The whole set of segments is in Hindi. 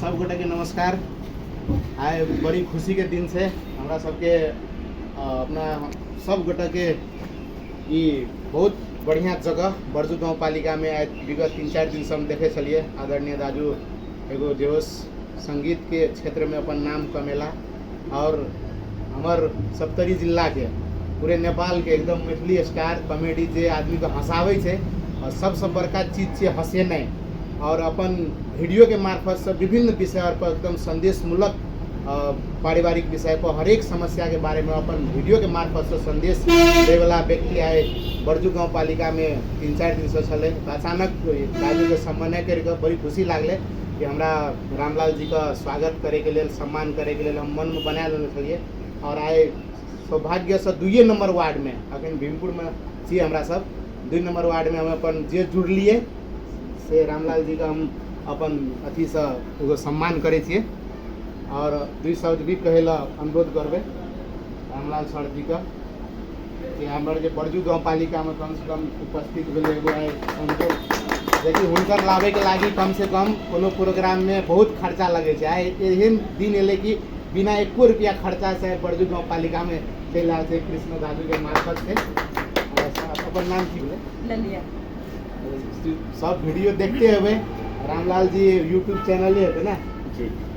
सब गोटे के नमस्कार। आए बड़ी खुशी के दिन से हमरा सबके अपना सब गोटे के ई बहुत बढ़िया जगह बरजू गाँव पालिका में आए विगत 3-4 दिन से हम देखे चलिए आदरणीय दाजू एगो देवस संगीत के क्षेत्र में अपन नाम कमेला और हमार सप्तरी जिला के पूरे नेपाल के एकदम मैथिली स्टार कॉमेडी जे आदमी को हंसावे छे और सबसे बड़का चीज छे हंसेनाइ और अपन वीडियो के मार्फत से विभिन्न विषय पर एकदम संदेशमूलक पारिवारिक विषय पर हर एक समस्या के बारे में अपन वीडियो के मार्फत से संदेश दे वाला व्यक्ति आए बरजू गाँव पालिका में 3-4 दिन से चले। अचानक दाजू के सम्मान करके बड़ी खुशी लागले कि हमरा रामलाल जी का स्वागत करे के लिए सम्मान करे के लिए हम मन में बना लेने छलिए और आए सौभाग्य से 2 नंबर वार्ड में अखन भीमपुर में छी हमरा सब 2 नंबर वार्ड में हम अपन जे जुड़लिए से रामलाल जी का हम अपन अथी से एगो सम्मान करे छिए और 2 शब्द भी कहेला अनुरोध करबे रामलाल सर जी का कि हमारे जो बरजू गाँव पालिका में कम से कम उपस्थित भेले एगो आए उनको देखिए हुनकर लाभे के लागी कम से कम कोनो प्रोग्राम में बहुत खर्चा लगे आए एहन दिन एले कि बिना 1 रुपया खर्चा से बरजू गाँव पालिका में चल आए थे कृष्ण दादू के मार्फत से। अपन नाम की बोले ललिया। सब वीडियो देखते हुए रामलाल जी यूट्यूब चैनल ही है ना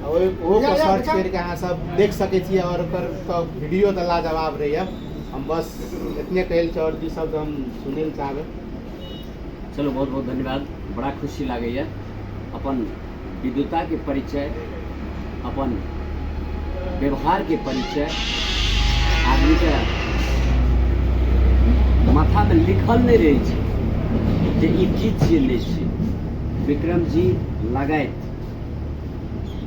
और वो को सर्च करके अहाँ सब देख सके छी और तो वीडियो तो लाजवाब रही है। हम बस इतने कहल और जी शब्द हम सुने चाहबे। चलो बहुत बहुत धन्यवाद। बड़ा खुशी लगे अपन विद्वता के परिचय अपन व्यवहार के परिचय आदमी के माथा में लिखल नहीं रही जे ई चीज छिए ले छी। विक्रम जी लगायत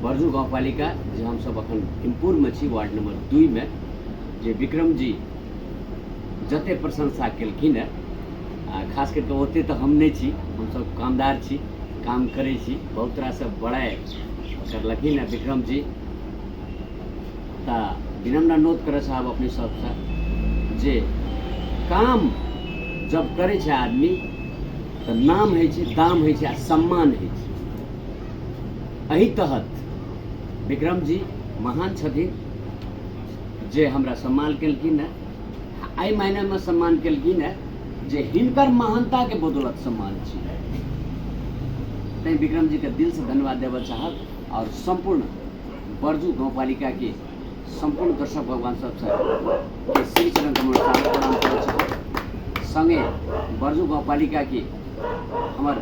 बरजू गाँव पालिका जे हम सब अखन भीमपुर में छी वार्ड नंबर 2 में जे विक्रम जी जते प्रशंसा केलखिन है खास करके ओते तो हम नहीं छी, हम सब कामदार छी, काम करे छी, बहुत तरह से बड़ाई करलखिन है विक्रम जी। ता विनम्र अनुरोध करे साहब अपने सबसे जे काम जब करे छे आदमी तो नाम है छे, दाम है छे, सम्मान है छे। एही तहत विक्रम जी महान छथिन जे हमरा सम्मान केलखिन है। आई महीने में सम्मान केलखिन है जे हिनकर महानता के बदौलत सम्मान छी। तै विक्रम जी के दिल से धन्यवाद देव चाहब और संपूर्ण बरजू गाँव पालिका के संपूर्ण दर्शक भगवान सब के श्री चरण कमल प्रणाम करे चाहब। संगे बरजू गाँव पालिका के हमार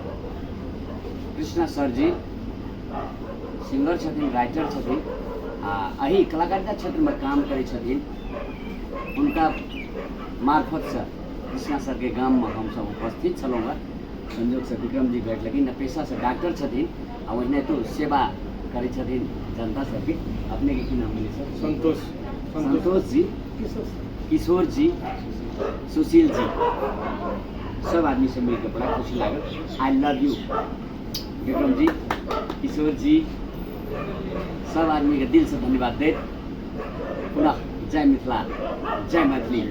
कृष्णा सर जी सिंगर छथिन, राइटर छथिन, अही कलाकारिता क्षेत्र में काम करे छथिन। उनका मार्फत से कृष्णा सर के गांव में हम सब उपस्थित छलौं। संयोग से विक्रम जी भेट लगी न पेशा से डॉक्टर छथिन आ वही तो सेवा करे छथिन जनता सबके। अपने के की नाम मिले सर? संतोष जी, किशोर जी, सुशील जी, सब आदमी से मिलकर बड़ा खुशी लागल। I love you Vikram ji, किशोर जी, सब आदमी के दिल से धन्यवाद देत। पुनः जय मिथिला, जय मैथिली।